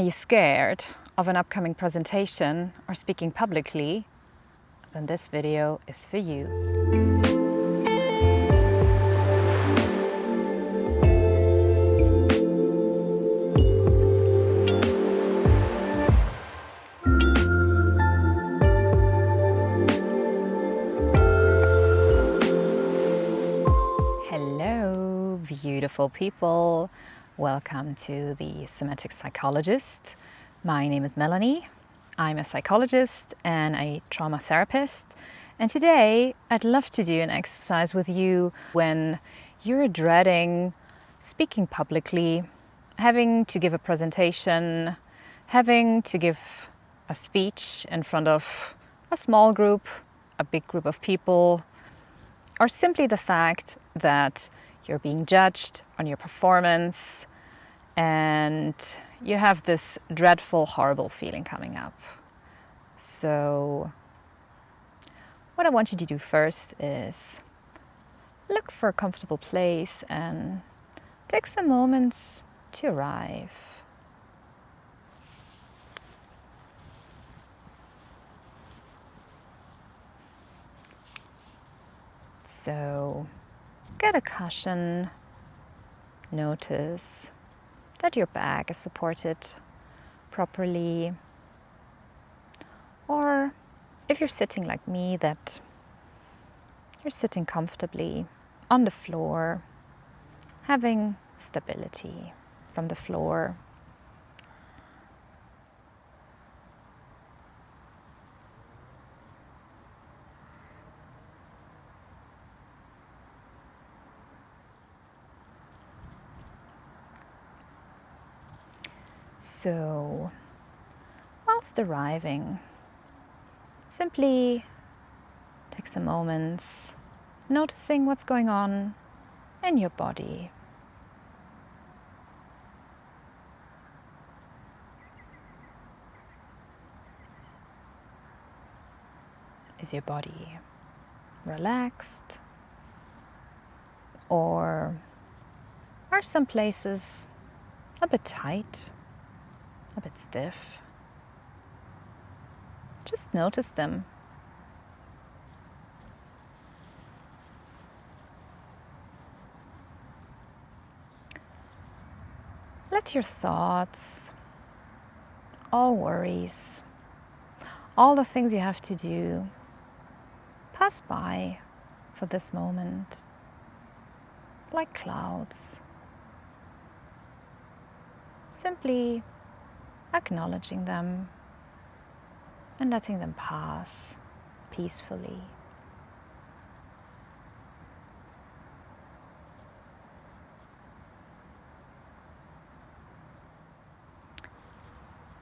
Are you scared of an upcoming presentation or speaking publicly? Then this video is for you. Hello, beautiful people. Welcome to the Somatic Psychologist. My name is Melanie. I'm a psychologist and a trauma therapist. And today I'd love to do an exercise with you when you're dreading speaking publicly, having to give a presentation, having to give a speech in front of a small group, a big group of people, or simply the fact that you're being judged on your performance and you have this dreadful, horrible feeling coming up. So what I want you to do first is look for a comfortable place and take some moments to arrive. So get a cushion. Notice that your back is supported properly. Or if you're sitting like me, that you're sitting comfortably on the floor, having stability from the floor. So, whilst arriving, simply take some moments noticing what's going on in your body. Is your body relaxed? Or are some places a bit tight, a bit stiff? Just notice them. Let your thoughts, all worries, all the things you have to do, pass by for this moment, like clouds. Simply acknowledging them and letting them pass peacefully.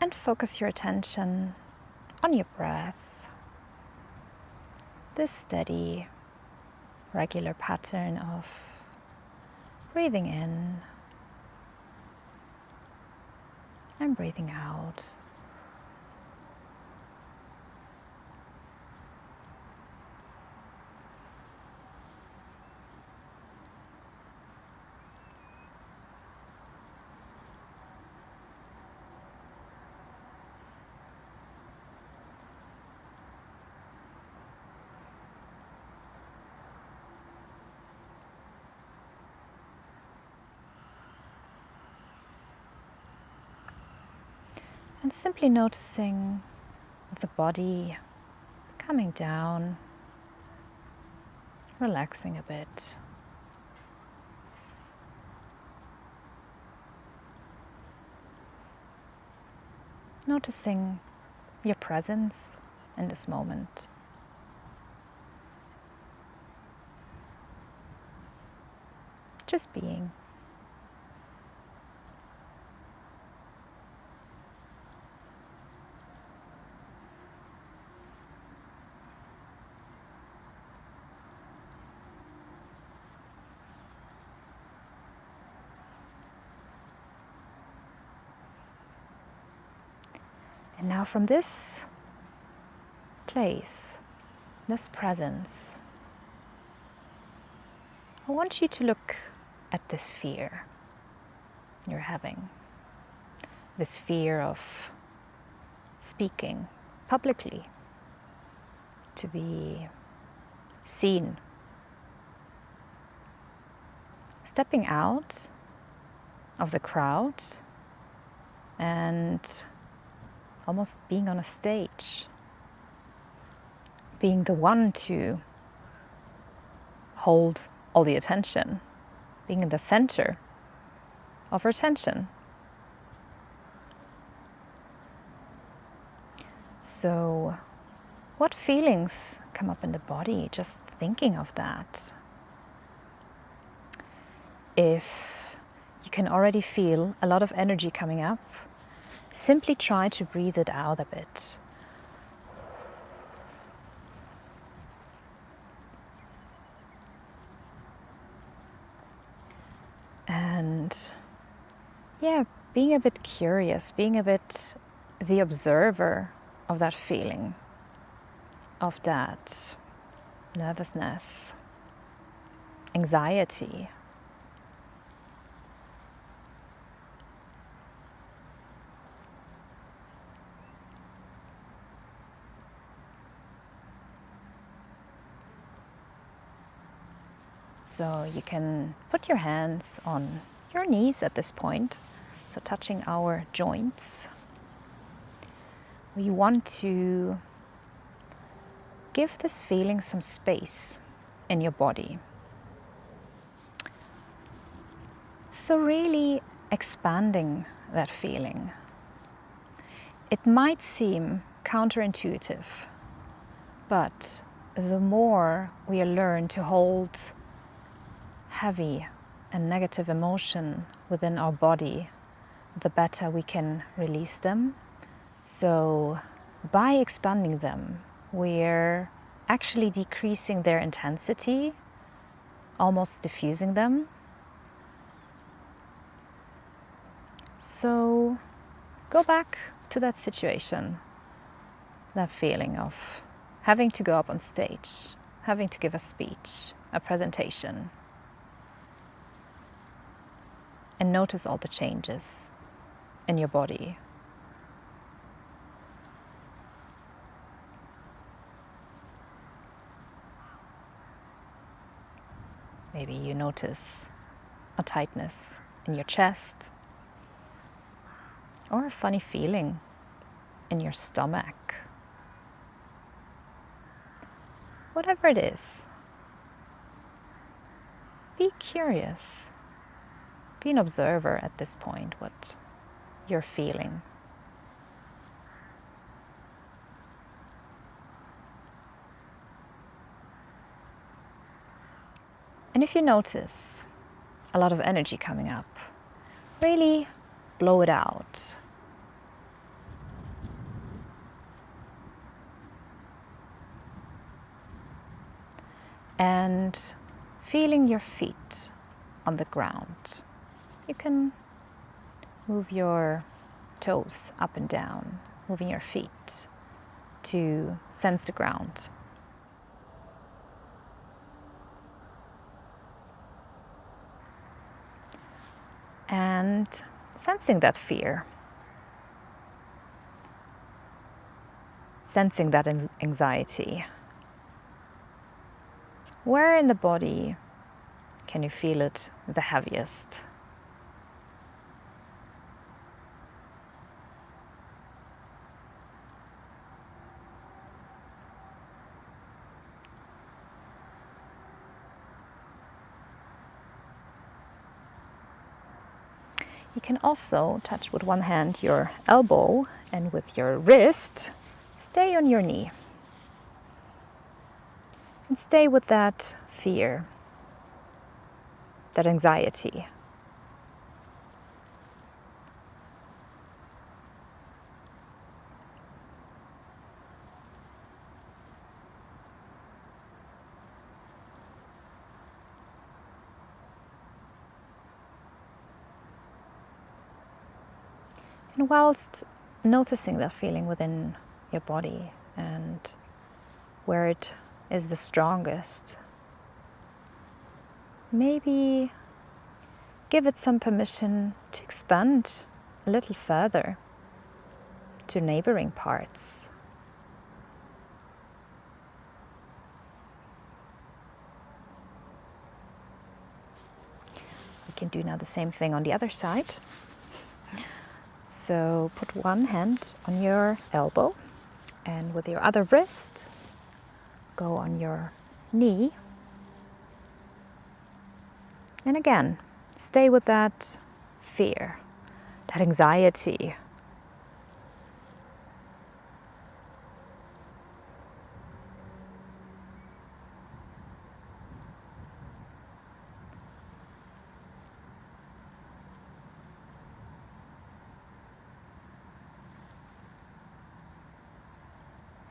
And focus your attention on your breath. This steady, regular pattern of breathing in and breathing out. And simply noticing the body coming down, relaxing a bit. Noticing your presence in this moment. Just being. And now from this place, this presence, I want you to look at this fear you're having. this fear of speaking publicly, to be seen, stepping out of the crowd and almost being on a stage, being the one to hold all the attention, being in the center of our attention. So, what feelings come up in the body just thinking of that? If you can already feel a lot of energy coming up, simply try to breathe it out a bit. And being a bit curious, being a bit the observer of that feeling, of that nervousness, anxiety. So you can put your hands on your knees at this point, so touching our joints. We want to give this feeling some space in your body. So really expanding that feeling. It might seem counterintuitive, but the more we learn to hold heavy and negative emotion within our body, the better we can release them. So by expanding them, we're actually decreasing their intensity, almost diffusing them. So go back to that situation, that feeling of having to go up on stage, having to give a speech, a presentation, and notice all the changes in your body. Maybe you notice a tightness in your chest, or a funny feeling in your stomach. Whatever it is, be curious. Be an observer at this point, what you're feeling. And if you notice a lot of energy coming up, really blow it out. And feeling your feet on the ground. You can move your toes up and down, moving your feet to sense the ground. And sensing that fear, sensing that anxiety. Where in the body can you feel it the heaviest? You can also touch with one hand your elbow, and with your wrist stay on your knee. And stay with that fear, that anxiety. And whilst noticing that feeling within your body and where it is the strongest, maybe give it some permission to expand a little further to neighboring parts. We can do now the same thing on the other side. So put one hand on your elbow and with your other wrist go on your knee. And again, stay with that fear, that anxiety.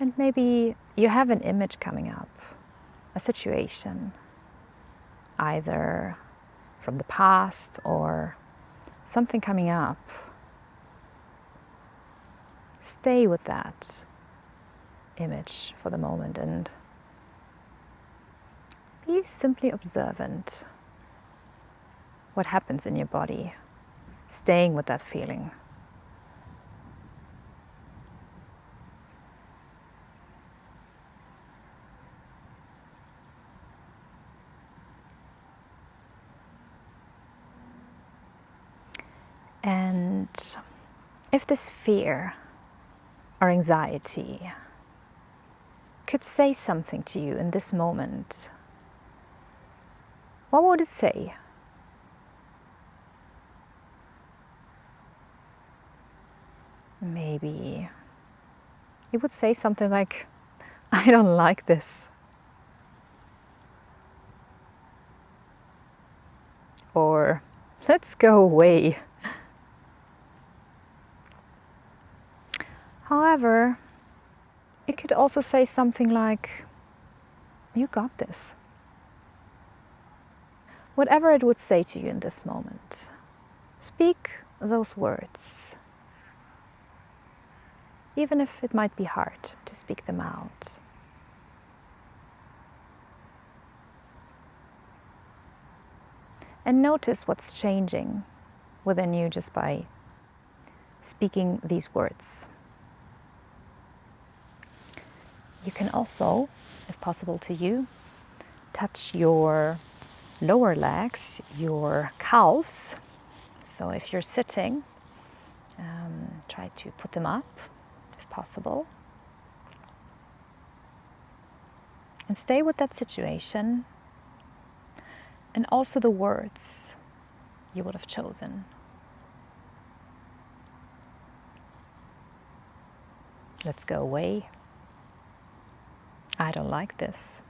And maybe you have an image coming up, a situation, either from the past or something coming up. Stay with that image for the moment and be simply observant. What happens in your body, staying with that feeling. And if this fear or anxiety could say something to you in this moment, what would it say? Maybe it would say something like, I don't like this. Or, let's go away. However, it could also say something like, you got this. Whatever it would say to you in this moment, speak those words, even if it might be hard to speak them out. And notice what's changing within you just by speaking these words. You can also, if possible to you, touch your lower legs, your calves. So if you're sitting, try to put them up if possible. And stay with that situation and also the words you would have chosen. Let's go away. I don't like this.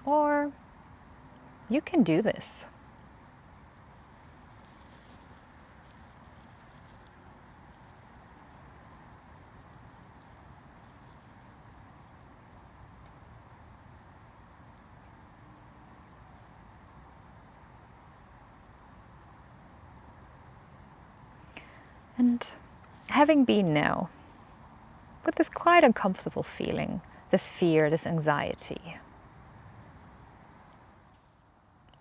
Or you can do this. And having been now with this quite uncomfortable feeling, this fear, this anxiety,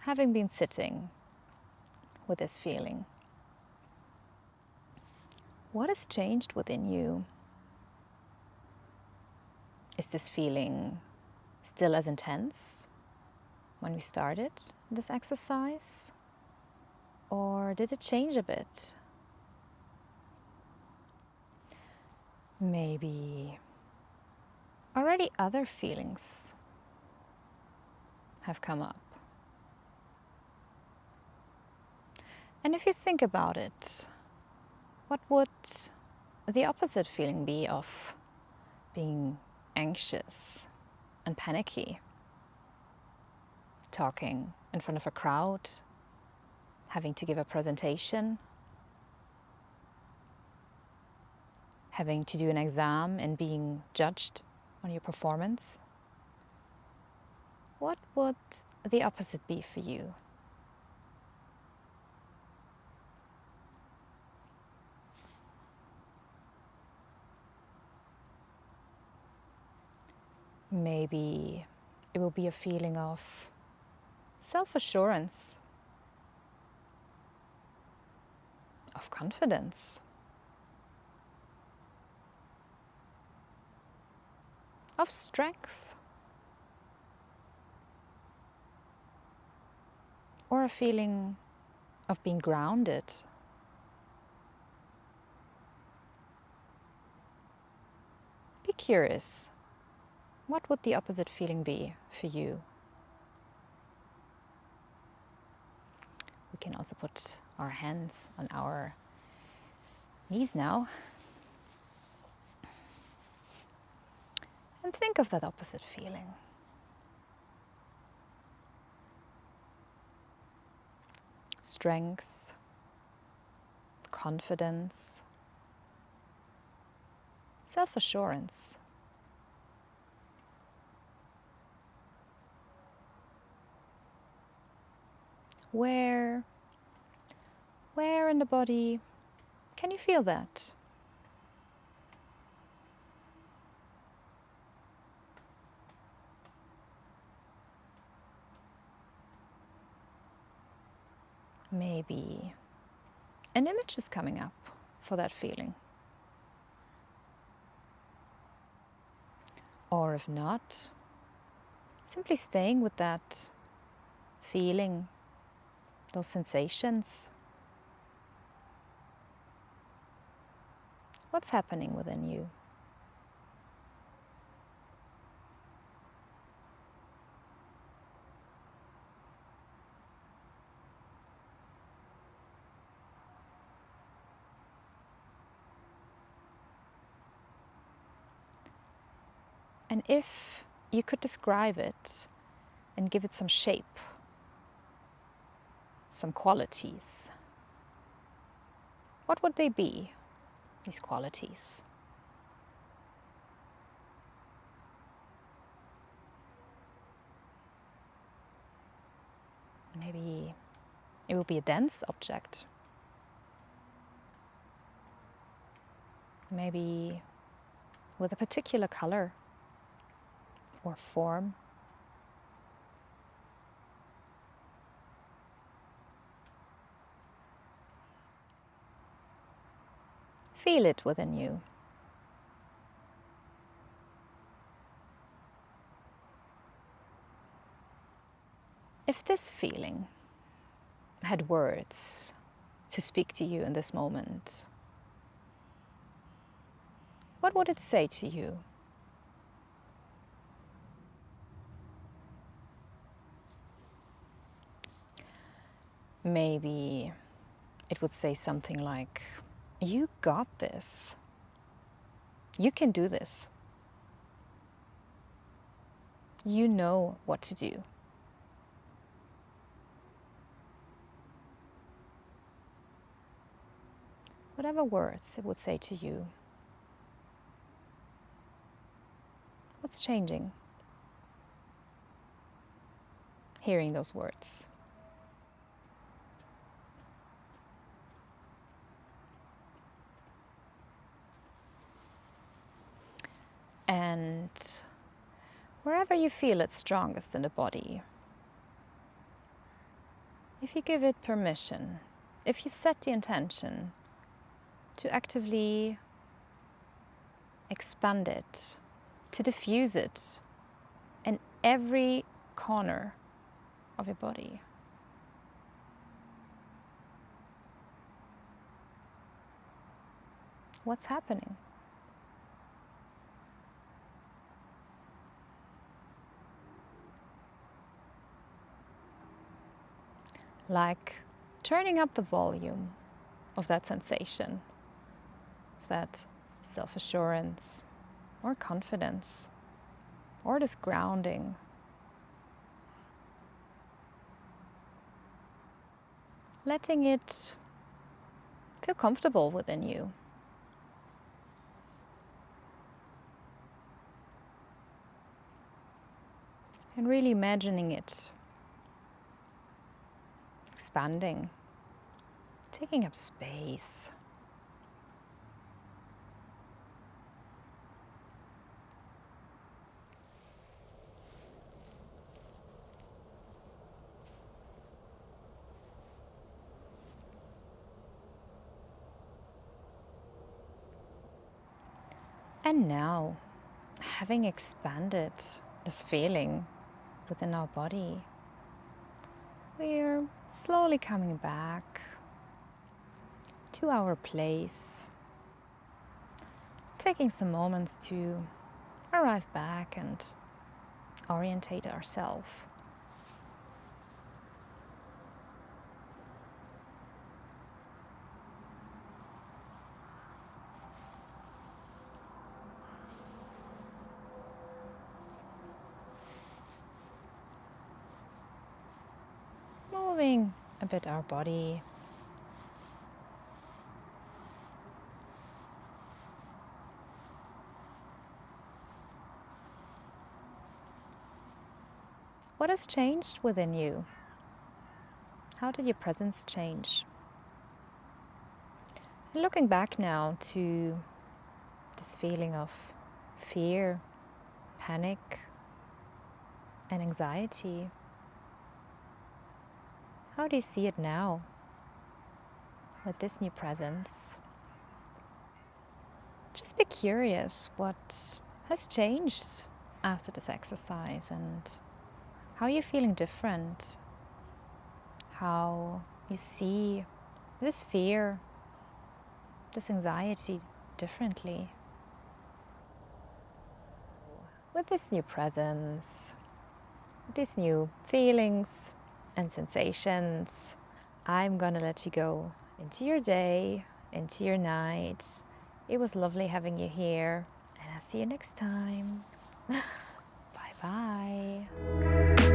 having been sitting with this feeling, what has changed within you? Is this feeling still as intense when we started this exercise? Or did it change a bit? Maybe already other feelings have come up. And if you think about it, what would the opposite feeling be of being anxious and panicky? Talking in front of a crowd, having to give a presentation, having to do an exam and being judged on your performance. What would the opposite be for you? Maybe it will be a feeling of self-assurance, of confidence, of strength, or a feeling of being grounded. Be curious. What would the opposite feeling be for you? We can also put our hands on our knees now and think of that opposite feeling. Strength, confidence, self-assurance. Where in the body can you feel that? Maybe an image is coming up for that feeling. Or if not, simply staying with that feeling, those sensations. What's happening within you? And if you could describe it and give it some shape, some qualities, what would they be, these qualities? Maybe it will be a dense object. Maybe with a particular color or form. Feel it within you. If this feeling had words to speak to you in this moment, what would it say to you? Maybe it would say something like, "You got this. You can do this. You know what to do." Whatever words it would say to you. What's changing? Hearing those words. And wherever you feel it's strongest in the body, if you give it permission, if you set the intention to actively expand it, to diffuse it in every corner of your body, what's happening? Like turning up the volume of that sensation, of that self-assurance or confidence or this grounding. Letting it feel comfortable within you. And really imagining it expanding, taking up space. And now, having expanded this feeling within our body, we're slowly coming back to our place, taking some moments to arrive back and orientate ourselves. Moving a bit our body. What has changed within you? How did your presence change? And looking back now to this feeling of fear, panic, and anxiety, how do you see it now with this new presence? Just be curious what has changed after this exercise and how you're feeling different, how you see this fear, this anxiety differently. With this new presence, these new feelings and sensations, I'm gonna let you go into your day, into your night. It was lovely having you here, and I'll see you next time. Bye bye.